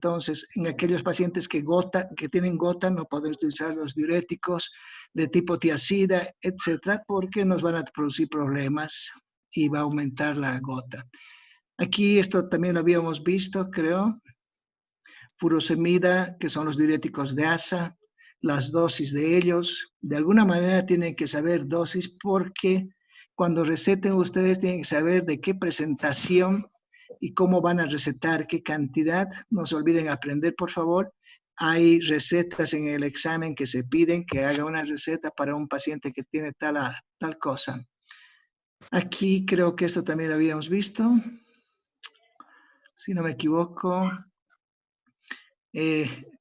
Entonces, en aquellos pacientes que tienen gota, no podemos utilizar los diuréticos de tipo tiazida, etcétera, porque nos van a producir problemas y va a aumentar la gota. Aquí esto también lo habíamos visto, creo. Furosemida, que son los diuréticos de ASA, las dosis de ellos. De alguna manera tienen que saber dosis porque cuando receten ustedes tienen que saber de qué presentación y cómo van a recetar, qué cantidad. No se olviden aprender, por favor. Hay recetas en el examen que se piden que haga una receta para un paciente que tiene tal cosa. Aquí creo que esto también lo habíamos visto. Si no me equivoco.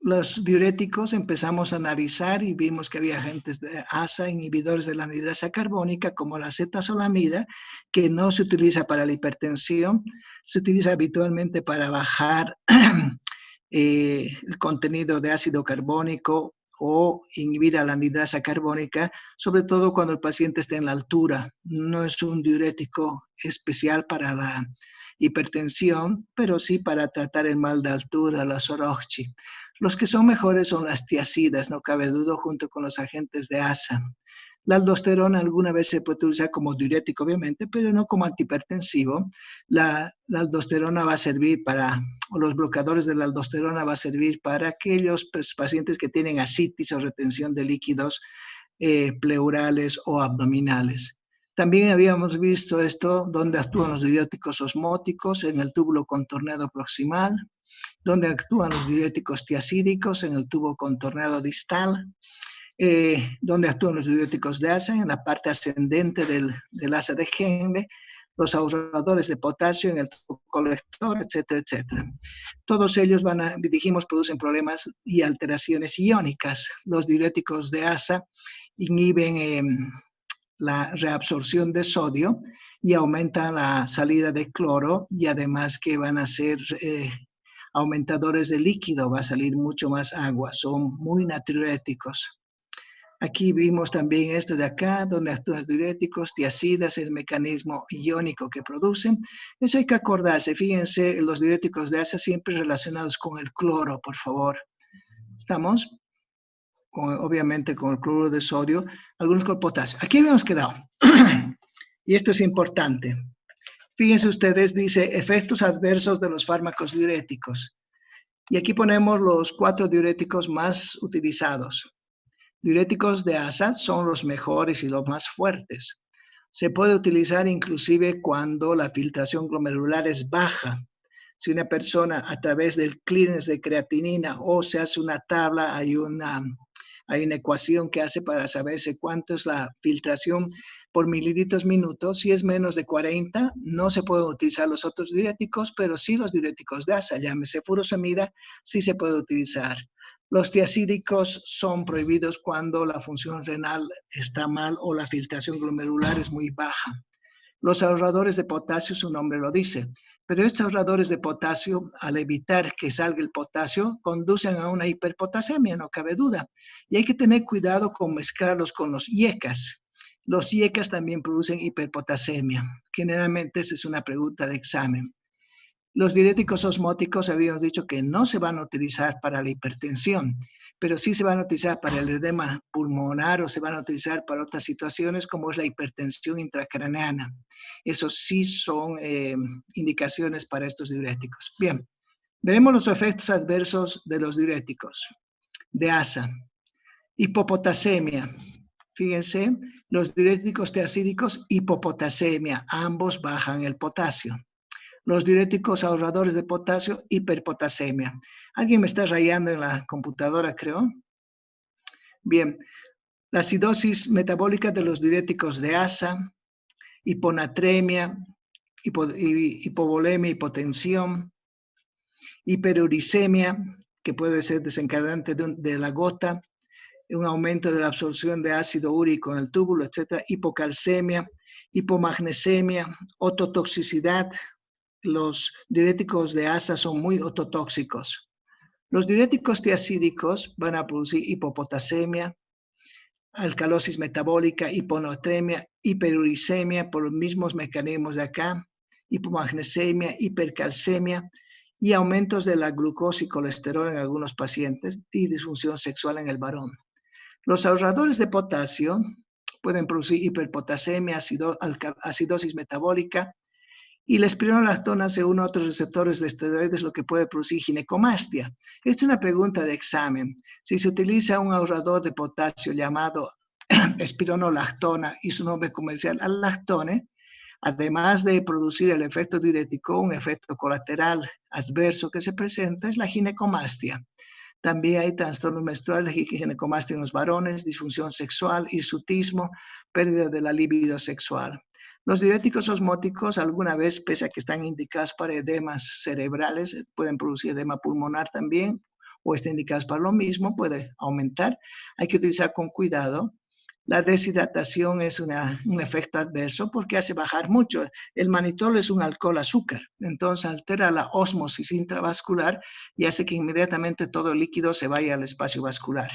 Los diuréticos empezamos a analizar y vimos que había agentes de ASA, inhibidores de la anhidrasa carbónica, como la acetazolamida, que no se utiliza para la hipertensión, se utiliza habitualmente para bajar el contenido de ácido carbónico o inhibir a la anhidrasa carbónica, sobre todo cuando el paciente está en la altura. No es un diurético especial para la hipertensión, pero sí para tratar el mal de altura, la Soroxi. Los que son mejores son las tiazidas, no cabe duda, junto con los agentes de ASA. La aldosterona alguna vez se puede utilizar como diurético, obviamente, pero no como antihipertensivo. La aldosterona va a servir o los bloqueadores de la aldosterona va a servir para aquellos pacientes que tienen ascitis o retención de líquidos pleurales o abdominales. También habíamos visto esto donde actúan los diuréticos osmóticos en el túbulo contorneado proximal, donde actúan los diuréticos tiazídicos en el tubo contorneado distal, donde actúan los diuréticos de ASA en la parte ascendente del asa de Henle, los ahorradores de potasio en el tubo colector, etcétera, etcétera. Todos ellos producen problemas y alteraciones iónicas. Los diuréticos de ASA inhiben la reabsorción de sodio y aumentan la salida de cloro y además que van a ser aumentadores de líquido, va a salir mucho más agua, son muy natriuréticos. Aquí vimos también esto de acá, donde actúan diuréticos, tiazidas, el mecanismo iónico que producen. Eso hay que acordarse, fíjense, los diuréticos de ASA siempre relacionados con el cloro, por favor. ¿Estamos? Obviamente con el cloruro de sodio, algunos con potasio. Aquí habíamos quedado. Y esto es importante. Fíjense ustedes, dice, efectos adversos de los fármacos diuréticos. Y aquí ponemos los 4 diuréticos más utilizados. Diuréticos de ASA son los mejores y los más fuertes. Se puede utilizar inclusive cuando la filtración glomerular es baja. Si una persona a través del clearance de creatinina o se hace una tabla, hay una ecuación que hace para saberse cuánto es la filtración por mililitros minuto. Si es menos de 40, no se pueden utilizar los otros diuréticos, pero sí los diuréticos de ASA, llámese furosemida, sí se puede utilizar. Los tiazídicos son prohibidos cuando la función renal está mal o la filtración glomerular es muy baja. Los ahorradores de potasio, su nombre lo dice, pero estos ahorradores de potasio, al evitar que salga el potasio, conducen a una hiperpotasemia, no cabe duda. Y hay que tener cuidado con mezclarlos con los IECAS. Los IECAS también producen hiperpotasemia. Generalmente esa es una pregunta de examen. Los diuréticos osmóticos habíamos dicho que no se van a utilizar para la hipertensión, pero sí se van a utilizar para el edema pulmonar o se van a utilizar para otras situaciones como es la hipertensión intracraneana. Esos sí son indicaciones para estos diuréticos. Bien, veremos los efectos adversos de los diuréticos de ASA. Hipopotasemia. Fíjense, los diuréticos tiazídicos, hipopotasemia, ambos bajan el potasio. Los diuréticos ahorradores de potasio, hiperpotasemia. ¿Alguien me está rayando en la computadora, creo? Bien, la acidosis metabólica de los diuréticos de ASA, hiponatremia, hipovolemia, hipotensión, hiperuricemia, que puede ser desencadenante de la gota, un aumento de la absorción de ácido úrico en el túbulo, etc. Hipocalcemia, hipomagnesemia, ototoxicidad. Los diuréticos de ASA son muy ototóxicos. Los diuréticos tiazídicos van a producir hipopotasemia, alcalosis metabólica, hiponatremia, hiperuricemia por los mismos mecanismos de acá, hipomagnesemia, hipercalcemia y aumentos de la glucosa y colesterol en algunos pacientes y disfunción sexual en el varón. Los ahorradores de potasio pueden producir hiperpotasemia, acidosis metabólica, y la espironolactona se une a otros receptores de esteroides, lo que puede producir ginecomastia. Esta es una pregunta de examen. Si se utiliza un ahorrador de potasio llamado espironolactona y su nombre comercial Allactone, además de producir el efecto diurético, un efecto colateral adverso que se presenta es la ginecomastia. También hay trastornos menstruales y ginecomastia en los varones, disfunción sexual, hirsutismo, pérdida de la libido sexual. Los diuréticos osmóticos, alguna vez, pese a que están indicados para edemas cerebrales, pueden producir edema pulmonar también, o están indicados para lo mismo, puede aumentar. Hay que utilizar con cuidado. La deshidratación es un efecto adverso porque hace bajar mucho. El manitol es un alcohol azúcar, entonces altera la ósmosis intravascular y hace que inmediatamente todo el líquido se vaya al espacio vascular.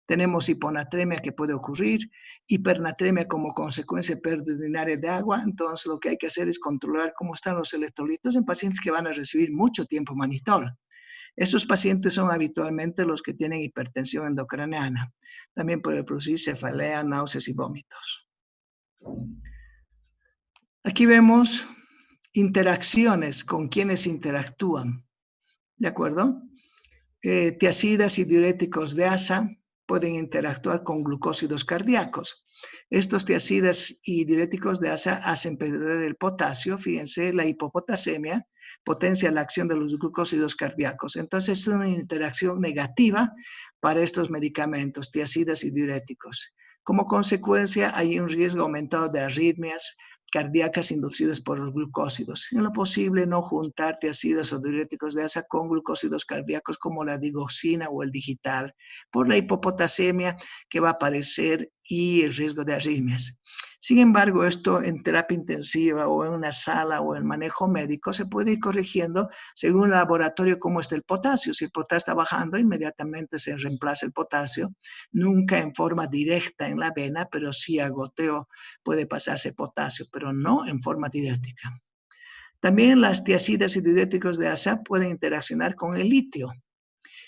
Tenemos hiponatremia que puede ocurrir, hipernatremia como consecuencia de pérdida urinaria de agua. Entonces lo que hay que hacer es controlar cómo están los electrolitos en pacientes que van a recibir mucho tiempo manitol. Esos pacientes son habitualmente los que tienen hipertensión endocraniana. También puede producir cefalea, náuseas y vómitos. Aquí vemos interacciones con quienes interactúan. ¿De acuerdo? Tiacidas y diuréticos de asa pueden interactuar con glucósidos cardíacos. Estos tiacidas y diuréticos de asa hacen perder el potasio. Fíjense, la hipopotasemia potencia la acción de los glucósidos cardíacos. Entonces, es una interacción negativa para estos medicamentos, tiacidas y diuréticos. Como consecuencia, hay un riesgo aumentado de arritmias cardíacas inducidas por los glucósidos. En lo posible, no juntar tiacidas o diuréticos de asa con glucósidos cardíacos como la digoxina o el digital, por la hipopotasemia que va a aparecer y el riesgo de arritmias. Sin embargo, esto en terapia intensiva o en una sala o en manejo médico se puede ir corrigiendo según el laboratorio cómo está el potasio. Si el potasio está bajando, inmediatamente se reemplaza el potasio, nunca en forma directa en la vena, pero sí a goteo puede pasarse potasio, pero no en forma diurética. También las tiacidas y diuréticos de asa pueden interaccionar con el litio.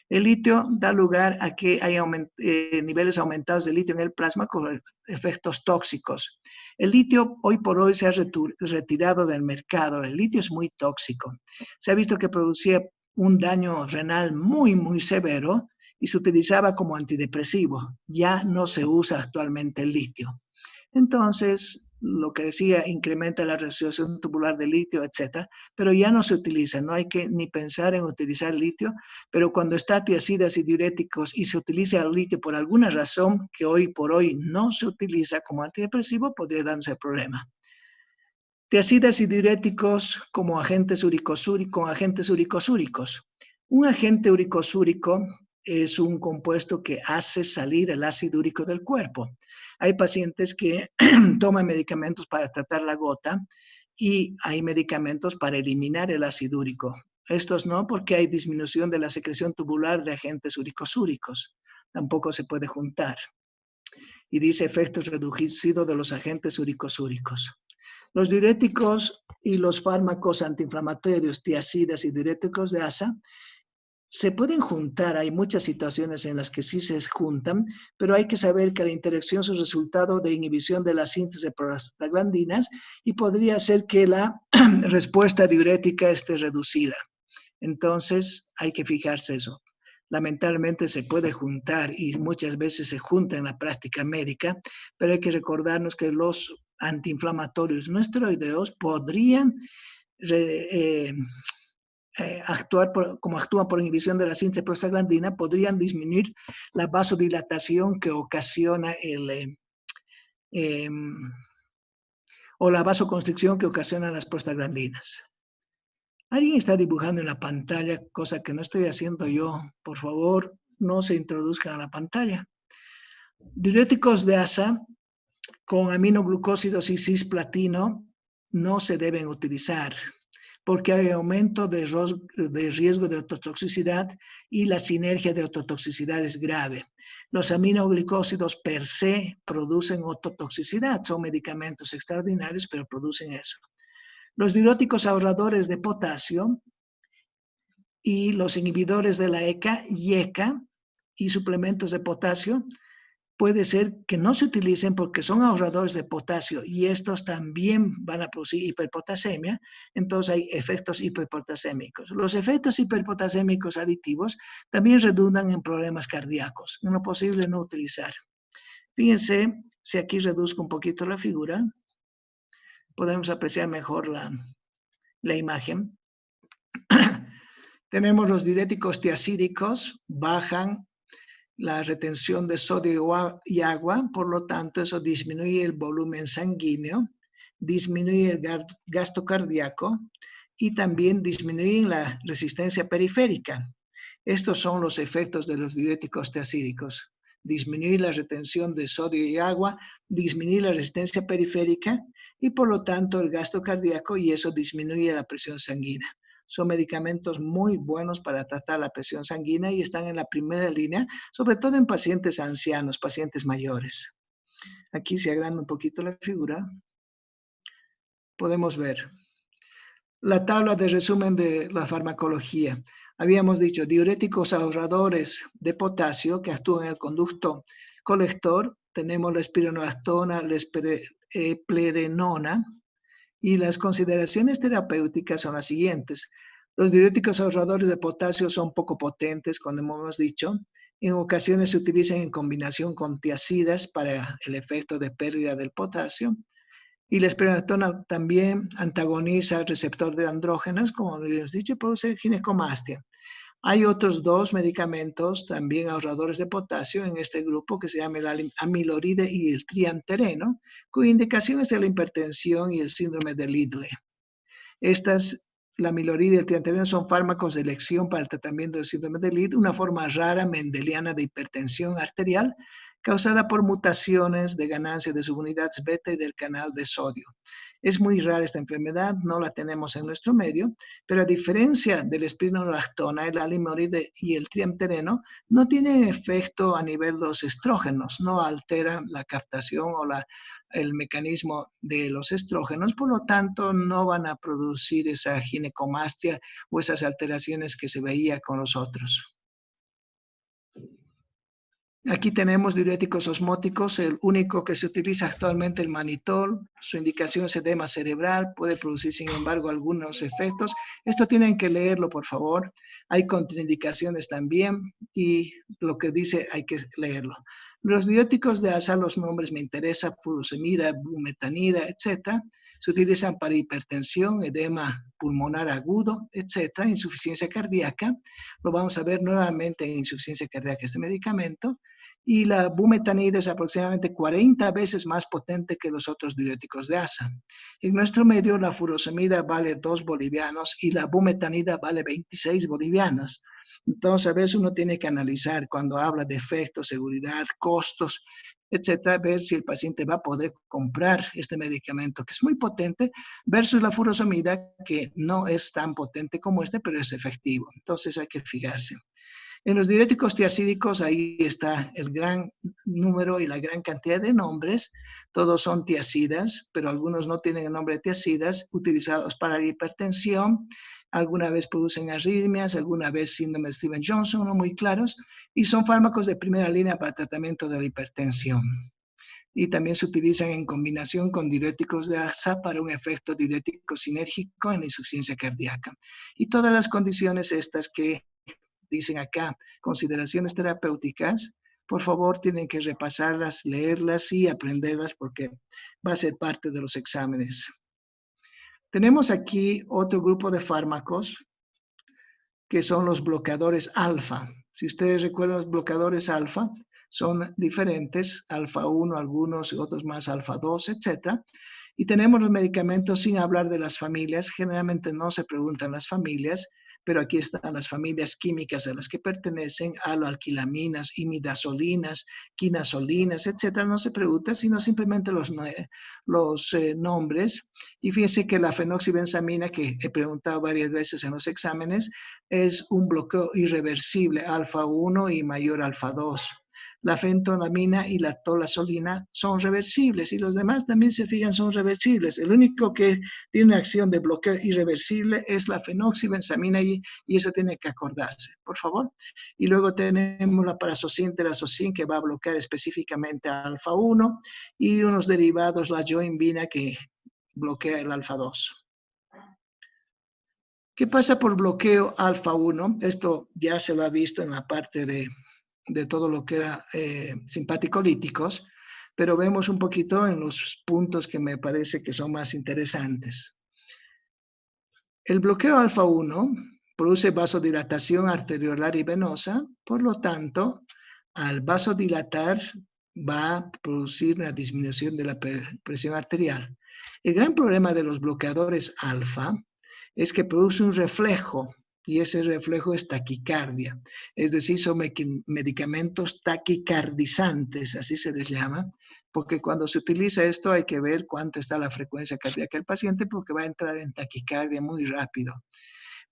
El litio da lugar a que haya niveles aumentados de litio en el plasma con efectos tóxicos. El litio hoy por hoy se ha retirado del mercado. El litio es muy tóxico. Se ha visto que producía un daño renal muy, muy severo y se utilizaba como antidepresivo. Ya no se usa actualmente el litio. Entonces, lo que decía, incrementa la resolución tubular de litio, etc. Pero ya no se utiliza, no hay que ni pensar en utilizar litio, pero cuando está tiacidas y diuréticos y se utiliza el litio por alguna razón que hoy por hoy no se utiliza como antidepresivo, podría darse el problema. Tiacidas y diuréticos como agentes uricosúricos. Un agente uricosúrico es un compuesto que hace salir el ácido úrico del cuerpo. Hay pacientes que toman medicamentos para tratar la gota y hay medicamentos para eliminar el ácido úrico. Estos no, porque hay disminución de la secreción tubular de agentes uricosúricos. Tampoco se puede juntar. Y dice efectos reducidos de los agentes uricosúricos. Los diuréticos y los fármacos antiinflamatorios, tiacidas y diuréticos de asa, se pueden juntar. Hay muchas situaciones en las que sí se juntan, pero hay que saber que la interacción es un resultado de inhibición de la síntesis de prostaglandinas y podría ser que la respuesta diurética esté reducida. Entonces, hay que fijarse eso. Lamentablemente se puede juntar y muchas veces se junta en la práctica médica, pero hay que recordarnos que los antiinflamatorios no esteroideos podrían actuar como actúan por inhibición de la síntesis de prostaglandina, podrían disminuir la vasodilatación que ocasiona o la vasoconstricción que ocasionan las prostaglandinas. Alguien está dibujando en la pantalla, cosa que no estoy haciendo yo. Por favor, no se introduzcan a la pantalla. Diuréticos de asa con aminoglucósidos y cisplatino no se deben utilizar porque hay aumento de riesgo de ototoxicidad y la sinergia de ototoxicidad es grave. Los aminoglucósidos per se producen ototoxicidad, son medicamentos extraordinarios, pero producen eso. Los diuréticos ahorradores de potasio y los inhibidores de la ECA y ECA y suplementos de potasio puede ser que no se utilicen porque son ahorradores de potasio y estos también van a producir hiperpotasemia, entonces hay efectos hiperpotasémicos. Los efectos hiperpotasémicos aditivos también redundan en problemas cardíacos, en lo posible no utilizar. Fíjense, si aquí reduzco un poquito la figura, podemos apreciar mejor la imagen. Tenemos los diuréticos tiacídicos, bajan la retención de sodio y agua, por lo tanto eso disminuye el volumen sanguíneo, disminuye el gasto cardíaco y también disminuye la resistencia periférica. Estos son los efectos de los diuréticos tiacídicos. Disminuir la retención de sodio y agua, disminuir la resistencia periférica y por lo tanto el gasto cardíaco y eso disminuye la presión sanguínea. Son medicamentos muy buenos para tratar la presión sanguínea y están en la primera línea, sobre todo en pacientes ancianos, pacientes mayores. Aquí se agranda un poquito la figura. Podemos ver la tabla de resumen de la farmacología. Habíamos dicho diuréticos ahorradores de potasio que actúan en el conducto colector. Tenemos la espironolactona, la eplerenona. Y las consideraciones terapéuticas son las siguientes. Los diuréticos ahorradores de potasio son poco potentes, como hemos dicho. En ocasiones se utilizan en combinación con tiazidas para el efecto de pérdida del potasio. Y la espironolactona también antagoniza el receptor de andrógenos, como hemos dicho, produce ginecomastia. Hay otros dos medicamentos también ahorradores de potasio en este grupo que se llama el amiloride y el triamtereno, cuya indicación es la hipertensión y el síndrome de Liddle. La amiloride y el triamtereno son fármacos de elección para el tratamiento del síndrome de Liddle, una forma rara mendeliana de hipertensión arterial causada por mutaciones de ganancia de subunidades beta y del canal de sodio. Es muy rara esta enfermedad, no la tenemos en nuestro medio, pero a diferencia de la espironolactona, el amiloride y el triamtereno, no tienen efecto a nivel de los estrógenos, no altera la captación o el mecanismo de los estrógenos, por lo tanto no van a producir esa ginecomastia o esas alteraciones que se veía con los otros. Aquí tenemos diuréticos osmóticos, el único que se utiliza actualmente, el manitol. Su indicación es edema cerebral, puede producir sin embargo algunos efectos. Esto tienen que leerlo, por favor. Hay contraindicaciones también y lo que dice hay que leerlo. Los diuréticos de asa, los nombres me interesan, furosemida, bumetanida, etc. Se utilizan para hipertensión, edema pulmonar agudo, etc., insuficiencia cardíaca. Lo vamos a ver nuevamente en insuficiencia cardíaca este medicamento. Y la bumetanida es aproximadamente 40 veces más potente que los otros diuréticos de asa. En nuestro medio, la furosemida vale 2 bolivianos y la bumetanida vale 26 bolivianos. Entonces, a veces uno tiene que analizar cuando habla de efectos, seguridad, costos, etcétera, ver si el paciente va a poder comprar este medicamento que es muy potente versus la furosemida que no es tan potente como este, pero es efectivo. Entonces hay que fijarse. En los diuréticos tiacídicos, ahí está el gran número y la gran cantidad de nombres. Todos son tiazidas, pero algunos no tienen el nombre de tiazidas, utilizados para la hipertensión. Alguna vez producen arritmias, alguna vez síndrome de Stevens-Johnson, no muy claros, y son fármacos de primera línea para tratamiento de la hipertensión. Y también se utilizan en combinación con diuréticos de asa para un efecto diurético sinérgico en la insuficiencia cardíaca. Y todas las condiciones estas que dicen acá, consideraciones terapéuticas, por favor tienen que repasarlas, leerlas y aprenderlas porque va a ser parte de los exámenes. Tenemos aquí otro grupo de fármacos que son los bloqueadores alfa. Si ustedes recuerdan, los bloqueadores alfa son diferentes, alfa 1, algunos y otros más alfa 2, etc. Y tenemos los medicamentos sin hablar de las familias. Generalmente no se preguntan las familias, pero aquí están las familias químicas a las que pertenecen, aloalquilaminas, imidazolinas, quinazolinas, etcétera. No se pregunta, sino simplemente los nombres. Y fíjense que la fenoxibenzamina, que he preguntado varias veces en los exámenes, es un bloqueo irreversible, alfa 1 y mayor alfa 2. la fentolamina y la tolazolina son reversibles y los demás también se fijan son reversibles. El único que tiene una acción de bloqueo irreversible es la fenoxibensamina y eso tiene que acordarse, por favor. Y luego tenemos la parasocin, terazocin, que va a bloquear específicamente a alfa 1 y unos derivados, la yoimbina, que bloquea el alfa 2. ¿Qué pasa por bloqueo alfa 1? Esto ya se lo ha visto en la parte de todo lo que era simpaticolíticos, pero vemos un poquito en los puntos que me parece que son más interesantes. El bloqueo alfa 1 produce vasodilatación arteriolar y venosa, por lo tanto, al vasodilatar va a producir una disminución de la presión arterial. El gran problema de los bloqueadores alfa es que produce un reflejo, y ese reflejo es taquicardia. Es decir, son medicamentos taquicardizantes, así se les llama, porque cuando se utiliza esto hay que ver cuánto está la frecuencia cardíaca del paciente porque va a entrar en taquicardia muy rápido.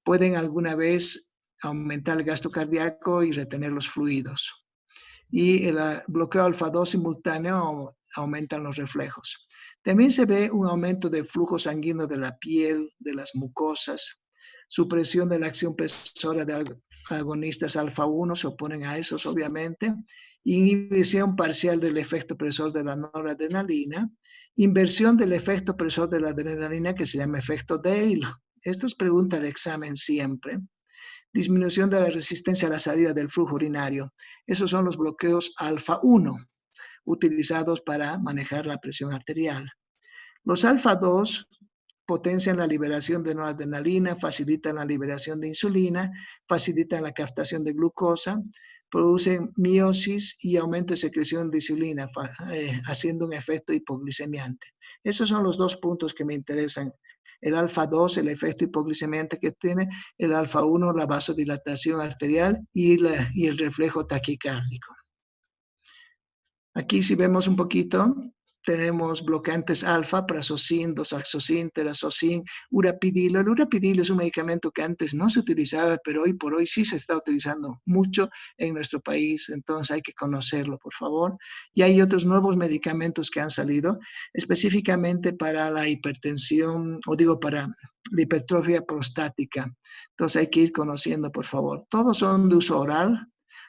Pueden alguna vez aumentar el gasto cardíaco y retener los fluidos. Y el bloqueo alfa 2 simultáneo aumentan los reflejos. También se ve un aumento de flujo sanguíneo de la piel, de las mucosas, supresión de la acción presora de agonistas alfa 1, se oponen a esos obviamente, inhibición parcial del efecto presor de la noradrenalina, inversión del efecto presor de la adrenalina que se llama efecto Dale. Esto es pregunta de examen siempre. Disminución de la resistencia a la salida del flujo urinario. Esos son los bloqueos alfa 1, utilizados para manejar la presión arterial. Los alfa 2 potencian la liberación de noradrenalina, facilitan la liberación de insulina, facilitan la captación de glucosa, producen miosis y aumento de secreción de insulina, haciendo un efecto hipoglicemiante. Esos son los dos puntos que me interesan. El alfa 2, el efecto hipoglicemiante que tiene, el alfa 1, la vasodilatación arterial y el reflejo taquicárdico. Aquí si vemos un poquito, tenemos bloqueantes alfa, prazosine, doxazocin, terazocin, urapidilo. El urapidilo es un medicamento que antes no se utilizaba, pero hoy por hoy sí se está utilizando mucho en nuestro país, entonces hay que conocerlo, por favor. Y hay otros nuevos medicamentos que han salido, específicamente para la hipertensión, para la hipertrofia prostática. Entonces hay que ir conociendo, por favor. Todos son de uso oral,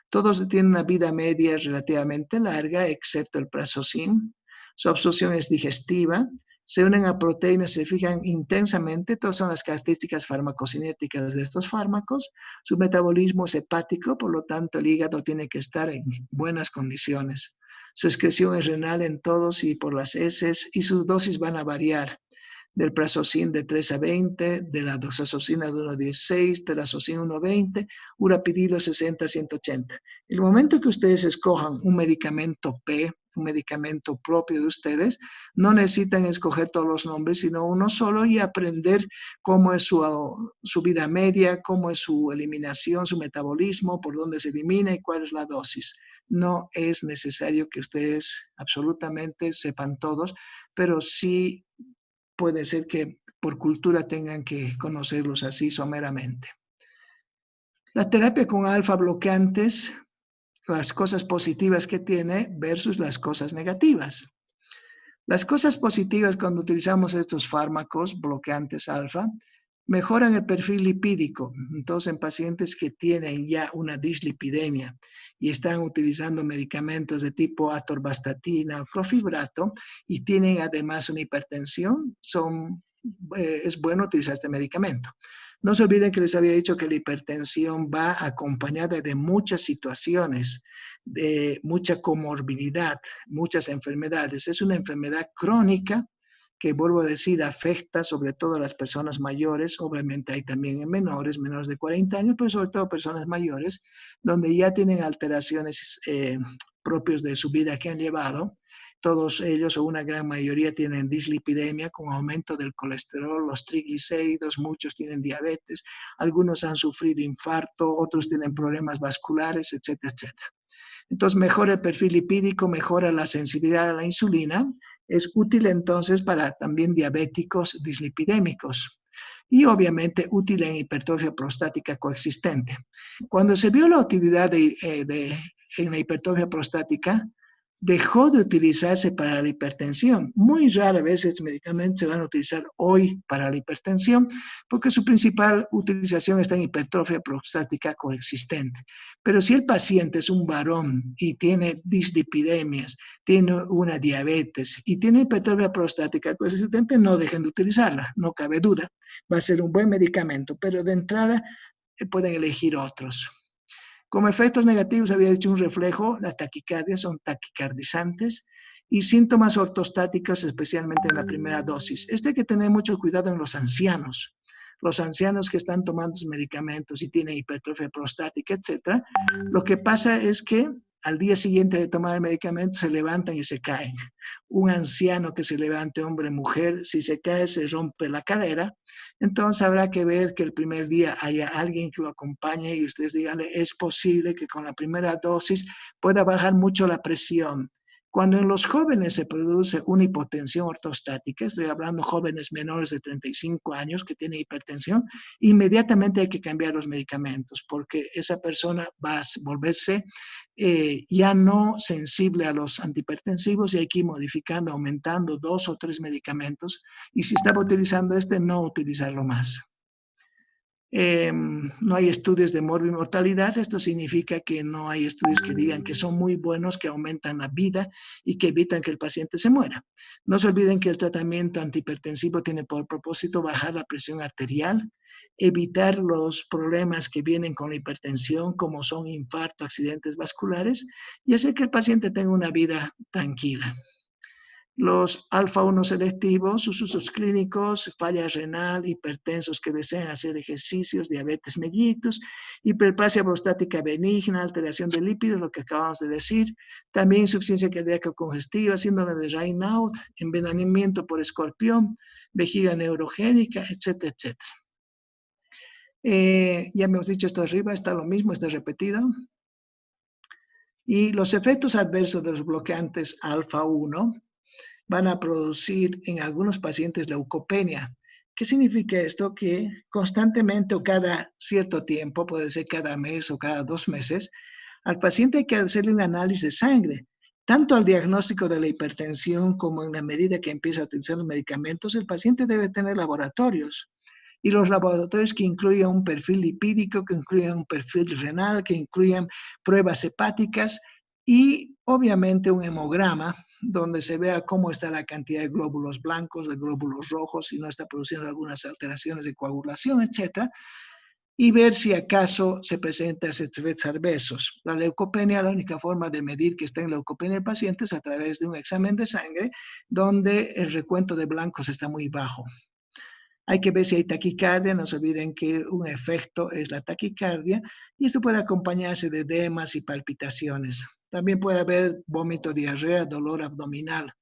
todos tienen una vida media relativamente larga, excepto el prazosine. Su absorción es digestiva, se unen a proteínas, se fijan intensamente, todas son las características farmacocinéticas de estos fármacos. Su metabolismo es hepático, por lo tanto el hígado tiene que estar en buenas condiciones. Su excreción es renal en todos y por las heces y sus dosis van a variar. Del prazosine de 3 a 20, de la doxazocina de 1 a 16, terazocin 1 a 20, urapidilo 60 a 180. El momento que ustedes escojan un medicamento P, un medicamento propio de ustedes, no necesitan escoger todos los nombres, sino uno solo y aprender cómo es su vida media, cómo es su eliminación, su metabolismo, por dónde se elimina y cuál es la dosis. No es necesario que ustedes absolutamente sepan todos, pero sí puede ser que por cultura tengan que conocerlos así someramente. La terapia con alfa bloqueantes, las cosas positivas que tiene versus las cosas negativas. Las cosas positivas cuando utilizamos estos fármacos bloqueantes alfa, mejoran el perfil lipídico. Entonces, en pacientes que tienen ya una dislipidemia y están utilizando medicamentos de tipo atorvastatina o clofibrato y tienen además una hipertensión, es bueno utilizar este medicamento. No se olviden que les había dicho que la hipertensión va acompañada de muchas situaciones, de mucha comorbilidad, muchas enfermedades. Es una enfermedad crónica que, vuelvo a decir, afecta sobre todo a las personas mayores. Obviamente hay también en menores de 40 años, pero sobre todo personas mayores, donde ya tienen alteraciones propios de su vida que han llevado. Todos ellos o una gran mayoría tienen dislipidemia con aumento del colesterol, los triglicéridos, muchos tienen diabetes, algunos han sufrido infarto, otros tienen problemas vasculares, etcétera, etcétera. Entonces mejora el perfil lipídico, mejora la sensibilidad a la insulina, es útil entonces para también diabéticos dislipidémicos y obviamente útil en hipertrofia prostática coexistente. Cuando se vio la utilidad de en la hipertrofia prostática dejó de utilizarse para la hipertensión. Muy rara vez estos medicamentos se van a utilizar hoy para la hipertensión porque su principal utilización está en hipertrofia prostática coexistente. Pero si el paciente es un varón y tiene dislipidemias, tiene una diabetes y tiene hipertrofia prostática coexistente, no dejen de utilizarla, no cabe duda. Va a ser un buen medicamento, pero de entrada pueden elegir otros. Como efectos negativos había dicho un reflejo, las taquicardias son taquicardizantes y síntomas ortostáticos, especialmente en la primera dosis. Esto hay que tener mucho cuidado en los ancianos. Los ancianos que están tomando sus medicamentos y tienen hipertrofia prostática, etc. Lo que pasa es que al día siguiente de tomar el medicamento se levantan y se caen. Un anciano que se levante, hombre, mujer, si se cae se rompe la cadera. Entonces habrá que ver que el primer día haya alguien que lo acompañe y ustedes díganle, es posible que con la primera dosis pueda bajar mucho la presión. Cuando en los jóvenes se produce una hipotensión ortostática, estoy hablando de jóvenes menores de 35 años que tienen hipertensión, inmediatamente hay que cambiar los medicamentos porque esa persona va a volverse ya no sensible a los antihipertensivos y hay que ir modificando, aumentando 2 o 3 medicamentos y si estaba utilizando no utilizarlo más. No hay estudios de morbimortalidad, esto significa que no hay estudios que digan que son muy buenos, que aumentan la vida y que evitan que el paciente se muera. No se olviden que el tratamiento antihipertensivo tiene por propósito bajar la presión arterial, evitar los problemas que vienen con la hipertensión, como son infarto, accidentes vasculares, y hacer que el paciente tenga una vida tranquila. Los alfa-1 selectivos, sus usos clínicos, falla renal, hipertensos que desean hacer ejercicios, diabetes mellitus, hiperplasia prostática benigna, alteración de lípidos, lo que acabamos de decir, también insuficiencia cardíaca congestiva, síndrome de Raynaud, envenenamiento por escorpión, vejiga neurogénica, etcétera, etcétera. Ya hemos dicho esto arriba, está lo mismo, está repetido. Y los efectos adversos de los bloqueantes alfa-1 van a producir en algunos pacientes leucopenia. ¿Qué significa esto? Que constantemente o cada cierto tiempo, puede ser cada mes o cada 2 meses, al paciente hay que hacerle un análisis de sangre, tanto al diagnóstico de la hipertensión como en la medida que empieza a utilizar los medicamentos, el paciente debe tener laboratorios. Y los laboratorios que incluyan un perfil lipídico, que incluyan un perfil renal, que incluyan pruebas hepáticas y obviamente un hemograma donde se vea cómo está la cantidad de glóbulos blancos, de glóbulos rojos, si no está produciendo algunas alteraciones de coagulación, etcétera, y ver si acaso se presentan efectos adversos. La leucopenia, la única forma de medir que está en leucopenia el paciente es a través de un examen de sangre donde el recuento de blancos está muy bajo. Hay que ver si hay taquicardia, no se olviden que un efecto es la taquicardia y esto puede acompañarse de edemas y palpitaciones. También puede haber vómito, diarrea, dolor abdominal.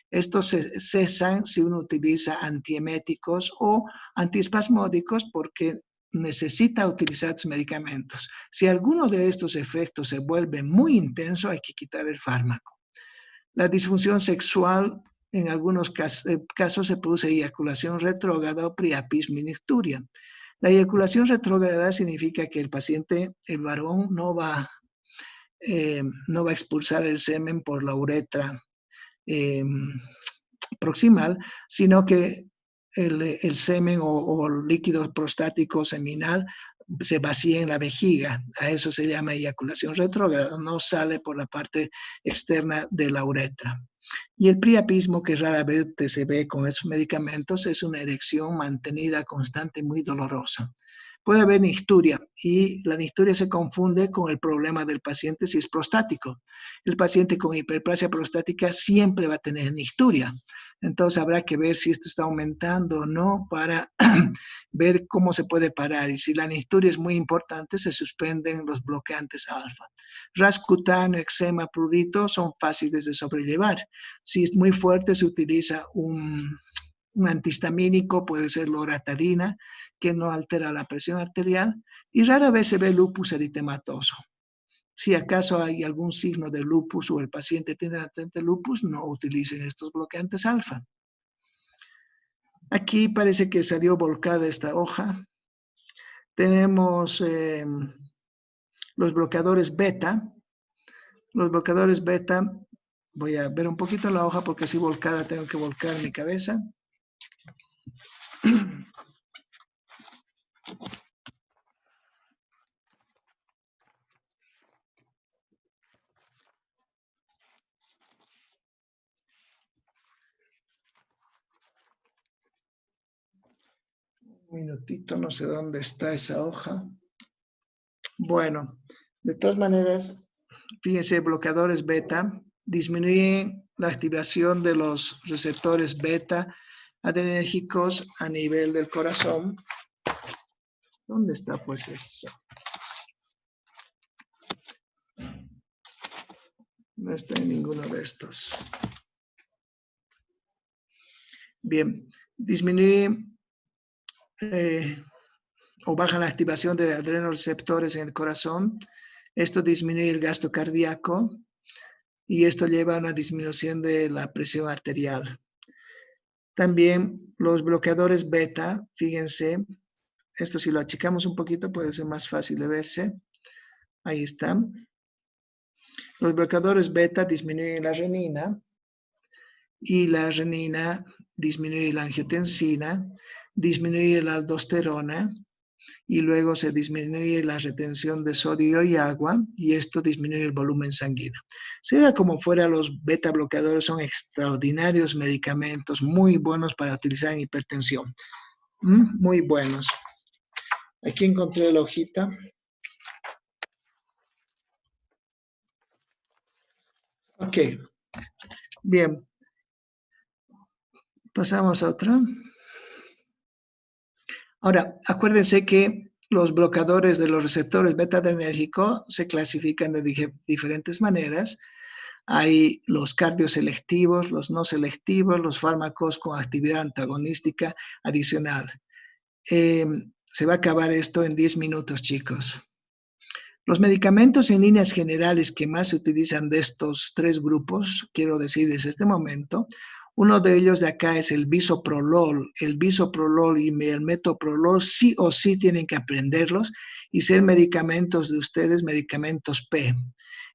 Estos se cesan si uno utiliza antieméticos o antiespasmódicos porque necesita utilizar sus medicamentos. Si alguno de estos efectos se vuelve muy intenso, hay que quitar el fármaco. La disfunción sexual, en algunos casos se produce eyaculación retrógrada o priapismo icturia. La eyaculación retrógrada significa que el paciente, el varón, no va a expulsar el semen por la uretra proximal, sino que el semen o líquido prostático seminal se vacía en la vejiga. A eso se llama eyaculación retrógrada, no sale por la parte externa de la uretra. Y el priapismo, que rara vez se ve con esos medicamentos, es una erección mantenida constante muy dolorosa. Puede haber nicturia y la nicturia se confunde con el problema del paciente si es prostático. El paciente con hiperplasia prostática siempre va a tener nicturia. Entonces habrá que ver si esto está aumentando o no para ver cómo se puede parar. Y si la nicturia es muy importante, se suspenden los bloqueantes alfa. Ras cutáneo, eczema, prurito son fáciles de sobrellevar. Si es muy fuerte, se utiliza un antihistamínico, puede ser loratadina, que no altera la presión arterial, y rara vez se ve lupus eritematoso. Si acaso hay algún signo de lupus o el paciente tiene latente lupus, no utilicen estos bloqueantes alfa. Aquí parece que salió volcada esta hoja. Tenemos los bloqueadores beta. Los bloqueadores beta, voy a ver un poquito la hoja porque así volcada tengo que volcar mi cabeza. Un minutito, no sé dónde está esa hoja. Bueno, de todas maneras, fíjense, bloqueadores beta disminuyen la activación de los receptores beta adrenérgicos a nivel del corazón. ¿Dónde está pues eso? No está en ninguno de estos. Bien, disminuye o baja la activación de adrenoreceptores en el corazón. Esto disminuye el gasto cardíaco y esto lleva a una disminución de la presión arterial. También los bloqueadores beta, fíjense, esto si lo achicamos un poquito puede ser más fácil de verse. Ahí están. Los bloqueadores beta disminuyen la renina y la renina disminuye la angiotensina, disminuye la aldosterona y luego se disminuye la retención de sodio y agua y esto disminuye el volumen sanguíneo. Sea como fuera, los beta bloqueadores son extraordinarios medicamentos, muy buenos para utilizar en hipertensión. Muy buenos. Aquí encontré la hojita. Ok, bien. Pasamos a otra. Ahora, acuérdense que los bloqueadores de los receptores beta-adrenérgicos se clasifican de diferentes maneras. Hay los cardioselectivos, los no selectivos, los fármacos con actividad antagonística adicional. Se va a acabar esto en 10 minutos, chicos. Los medicamentos en líneas generales que más se utilizan de estos tres grupos, quiero decirles este momento, uno de ellos de acá es el bisoprolol. El bisoprolol y el metoprolol sí o sí tienen que aprenderlos y ser medicamentos de ustedes, medicamentos P.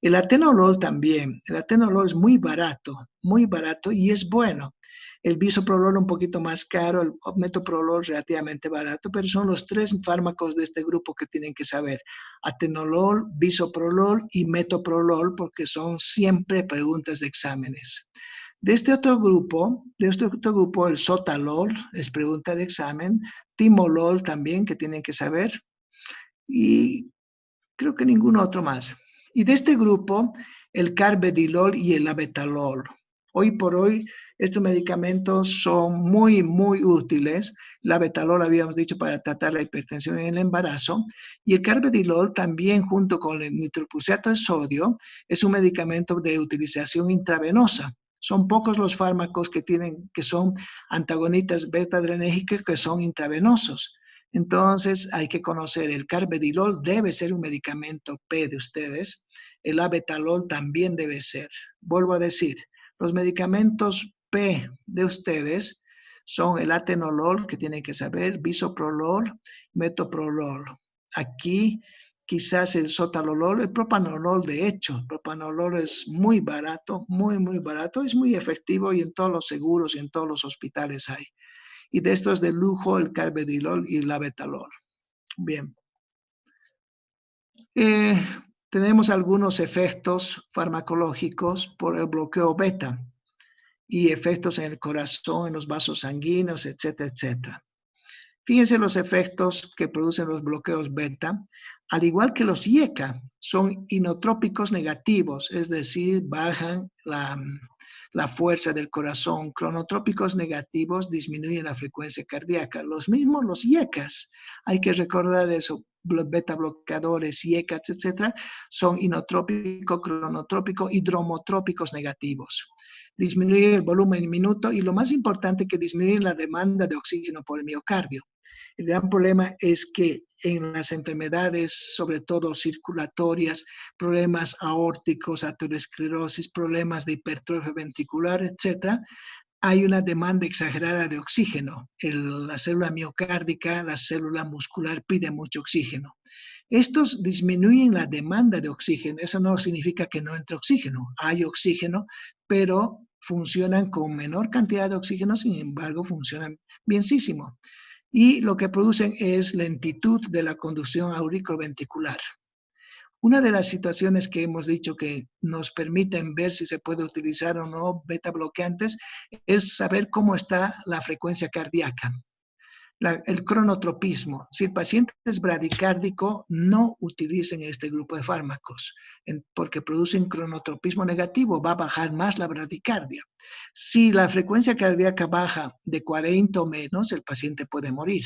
El atenolol también. El atenolol es muy barato y es bueno. El bisoprolol un poquito más caro, el metoprolol relativamente barato, pero son los tres fármacos de este grupo que tienen que saber. Atenolol, bisoprolol y metoprolol, porque son siempre preguntas de exámenes. De este otro grupo, el sotalol es pregunta de examen, timolol también que tienen que saber y creo que ningún otro más. Y de este grupo, el carvedilol y el labetalol. Hoy por hoy, estos medicamentos son muy, muy útiles. Labetalol habíamos dicho para tratar la hipertensión en el embarazo. Y el carvedilol también, junto con el nitroprusiato de sodio, es un medicamento de utilización intravenosa. Son pocos los fármacos que son antagonistas beta-adrenérgicos que son intravenosos. Entonces hay que conocer, el carvedilol debe ser un medicamento P de ustedes, el labetalol también debe ser. Vuelvo a decir, los medicamentos P de ustedes son el atenolol, que tienen que saber, bisoprolol, metoprolol. Aquí quizás el sotalolol, el propanolol, de hecho, el propanolol es muy barato, muy, muy barato, es muy efectivo y en todos los seguros y en todos los hospitales hay. Y de estos de lujo, el carvedilol y el labetalol. Bien. Tenemos algunos efectos farmacológicos por el bloqueo beta y efectos en el corazón, en los vasos sanguíneos, etcétera, etcétera. Fíjense los efectos que producen los bloqueos beta, al igual que los IECA, son inotrópicos negativos, es decir, bajan la fuerza del corazón. Cronotrópicos negativos disminuyen la frecuencia cardíaca. Los mismos los IECAs, hay que recordar eso, beta bloqueadores, IECAs, etcétera, son inotrópicos, cronotrópicos y dromotrópicos negativos. Disminuye el volumen en minuto y lo más importante que disminuye la demanda de oxígeno por el miocardio. El gran problema es que en las enfermedades, sobre todo circulatorias, problemas aórticos, aterosclerosis, problemas de hipertrofia ventricular, etcétera, hay una demanda exagerada de oxígeno. La célula miocárdica, la célula muscular pide mucho oxígeno. Estos disminuyen la demanda de oxígeno. Eso no significa que no entre oxígeno. Hay oxígeno, pero funcionan con menor cantidad de oxígeno, sin embargo, funcionan bienísimo. Y lo que producen es lentitud de la conducción auriculoventricular. Una de las situaciones que hemos dicho que nos permiten ver si se puede utilizar o no beta bloqueantes es saber cómo está la frecuencia cardíaca. El cronotropismo. Si el paciente es bradicárdico, no utilicen este grupo de fármacos porque producen cronotropismo negativo, va a bajar más la bradicardia. Si la frecuencia cardíaca baja de 40 o menos, el paciente puede morir.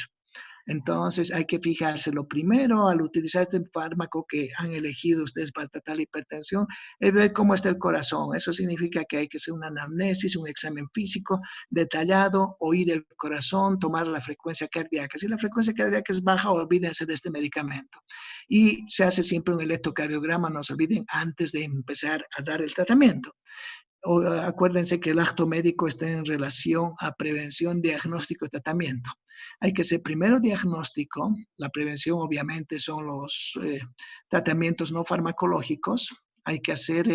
Entonces hay que fijarse lo primero al utilizar este fármaco que han elegido ustedes para tratar la hipertensión, es ver cómo está el corazón. Eso significa que hay que hacer una anamnesis, un examen físico detallado, oír el corazón, tomar la frecuencia cardíaca. Si la frecuencia cardíaca es baja, olvídense de este medicamento. Y se hace siempre un electrocardiograma, no se olviden, antes de empezar a dar el tratamiento. Acuérdense que el acto médico está en relación a prevención, diagnóstico y tratamiento. Hay que hacer primero diagnóstico, la prevención obviamente son los tratamientos no farmacológicos, hay que hacer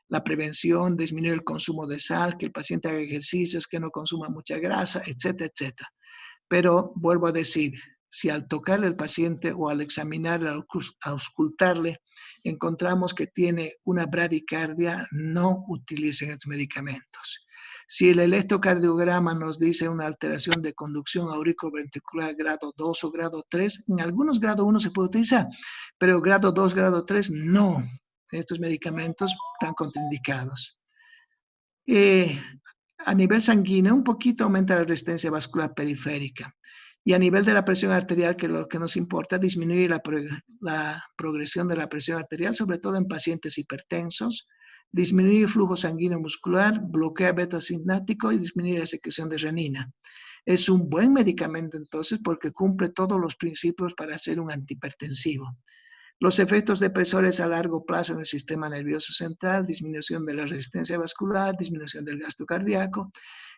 la prevención, disminuir el consumo de sal, que el paciente haga ejercicios, que no consuma mucha grasa, etcétera, etcétera. Pero vuelvo a decir, si al tocarle al paciente o al examinarle, al auscultarle, encontramos que tiene una bradicardia, no utilicen estos medicamentos. Si el electrocardiograma nos dice una alteración de conducción auriculoventricular grado 2 o grado 3, en algunos grado 1 se puede utilizar, pero grado 2, grado 3 no. Estos medicamentos están contraindicados. A nivel sanguíneo, un poquito aumenta la resistencia vascular periférica. Y a nivel de la presión arterial, que es lo que nos importa, disminuir la progresión de la presión arterial, sobre todo en pacientes hipertensos, disminuir el flujo sanguíneo muscular, bloquea beta-sináptico y disminuir la secreción de renina. Es un buen medicamento entonces porque cumple todos los principios para ser un antihipertensivo. Los efectos depresores a largo plazo en el sistema nervioso central, disminución de la resistencia vascular, disminución del gasto cardíaco.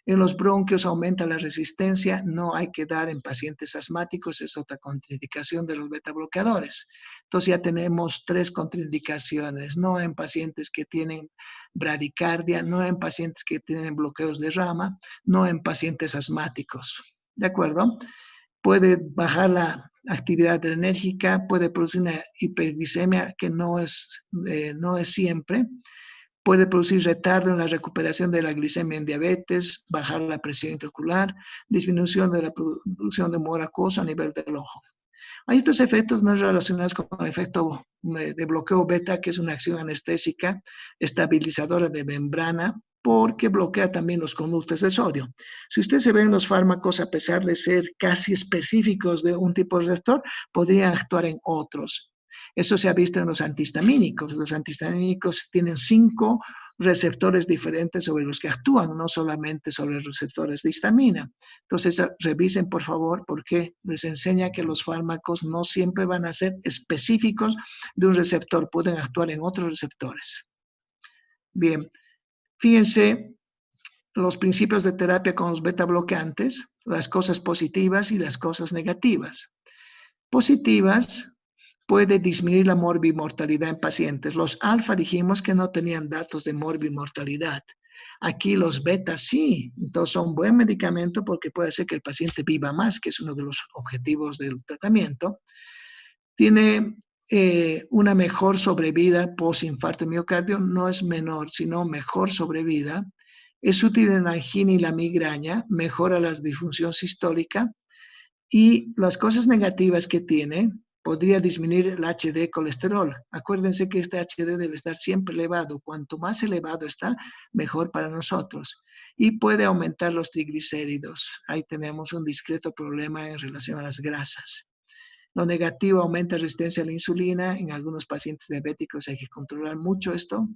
En los bronquios aumenta la resistencia, no hay que dar en pacientes asmáticos, es otra contraindicación de los beta bloqueadores. Entonces ya tenemos 3 contraindicaciones, no en pacientes que tienen bradicardia, no en pacientes que tienen bloqueos de rama, no en pacientes asmáticos. ¿De acuerdo? Puede bajar la actividad adrenérgica, puede producir una hiperglicemia que no es siempre, puede producir retardo en la recuperación de la glicemia en diabetes, bajar la presión intraocular, disminución de la producción de humor acuoso a nivel del ojo. Hay otros efectos no relacionados con el efecto de bloqueo beta, que es una acción anestésica estabilizadora de membrana, porque bloquea también los conductos de sodio. Si usted se ve en los fármacos, a pesar de ser casi específicos de un tipo de receptor, podrían actuar en otros. Eso se ha visto en los antihistamínicos. Los antihistamínicos tienen 5 receptores diferentes sobre los que actúan, no solamente sobre los receptores de histamina. Entonces, revisen por favor, porque les enseña que los fármacos no siempre van a ser específicos de un receptor, pueden actuar en otros receptores. Bien, fíjense los principios de terapia con los beta bloqueantes, las cosas positivas y las cosas negativas. Positivas, puede disminuir la morbimortalidad en pacientes. Los alfa dijimos que no tenían datos de morbimortalidad. Aquí los beta sí, entonces son buen medicamento porque puede hacer que el paciente viva más, que es uno de los objetivos del tratamiento. Tiene una mejor sobrevida post-infarto de miocardio, no es menor, sino mejor sobrevida. Es útil en la angina y la migraña, mejora la disfunción sistólica. Y las cosas negativas que tiene, podría disminuir el HD colesterol. Acuérdense que este HD debe estar siempre elevado. Cuanto más elevado está, mejor para nosotros. Y puede aumentar los triglicéridos. Ahí tenemos un discreto problema en relación a las grasas. Lo negativo, aumenta resistencia a la insulina. En algunos pacientes diabéticos hay que controlar mucho esto.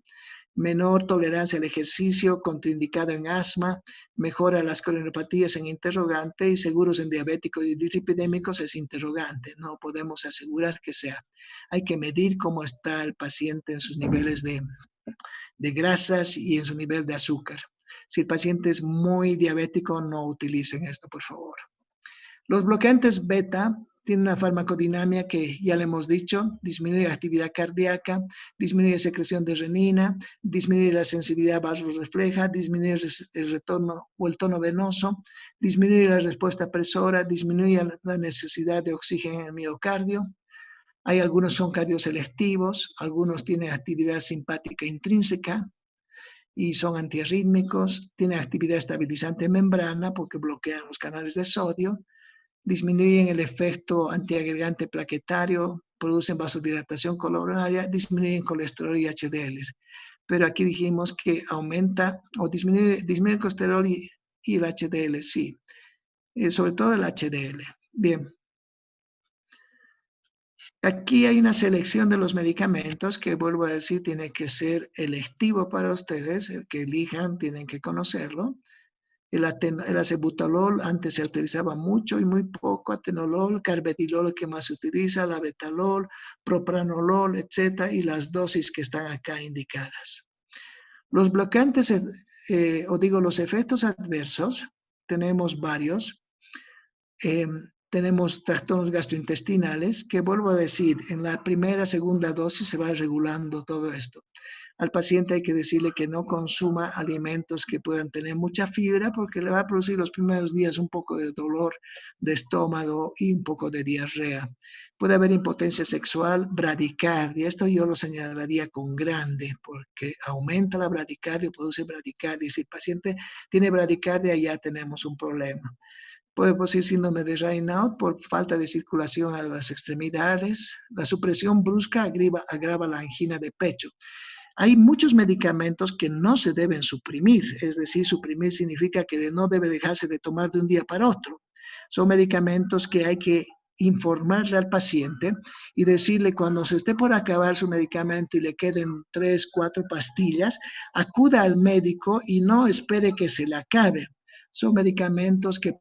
Menor tolerancia al ejercicio, contraindicado en asma, mejora las coronapatías en interrogante y seguros en diabéticos y dislipidémicos es interrogante. No podemos asegurar que sea. Hay que medir cómo está el paciente en sus niveles de grasas y en su nivel de azúcar. Si el paciente es muy diabético, no utilicen esto, por favor. Los bloqueantes beta tiene una farmacodinámica que ya le hemos dicho, disminuye la actividad cardíaca, disminuye la secreción de renina, disminuye la sensibilidad vasorrefleja, disminuye el retorno o el tono venoso, disminuye la respuesta presora, disminuye la necesidad de oxígeno en el miocardio. Hay algunos son cardioselectivos, algunos tienen actividad simpática intrínseca y son antiarrítmicos, tienen actividad estabilizante en membrana porque bloquean los canales de sodio, disminuyen el efecto antiagregante plaquetario, producen vasodilatación coronaria, disminuyen colesterol y HDLs. Pero aquí dijimos que aumenta o disminuye el colesterol y el HDL, sí, sobre todo el HDL. Bien. Aquí hay una selección de los medicamentos que, vuelvo a decir, tiene que ser electivo para ustedes. El que elijan tienen que conocerlo. El acebutolol antes se utilizaba mucho y muy poco, atenolol, carvedilol que más se utiliza, la betalol, propranolol, etcétera, y las dosis que están acá indicadas. Los bloqueantes, los efectos adversos, tenemos varios. Tenemos trastornos gastrointestinales, que vuelvo a decir, en la primera, segunda dosis se va regulando todo esto. Al paciente hay que decirle que no consuma alimentos que puedan tener mucha fibra porque le va a producir los primeros días un poco de dolor de estómago y un poco de diarrea. Puede haber impotencia sexual, bradicardia. Esto yo lo señalaría con grande porque aumenta la bradicardia, produce bradicardia. Y si el paciente tiene bradicardia ya tenemos un problema. Puede producir síndrome de Raynaud por falta de circulación a las extremidades. La supresión brusca agrava la angina de pecho. Hay muchos medicamentos que no se deben suprimir, es decir, suprimir significa que no debe dejarse de tomar de un día para otro. Son medicamentos que hay que informarle al paciente y decirle cuando se esté por acabar su medicamento y le queden 3, 4 pastillas, acuda al médico y no espere que se le acabe. Son medicamentos que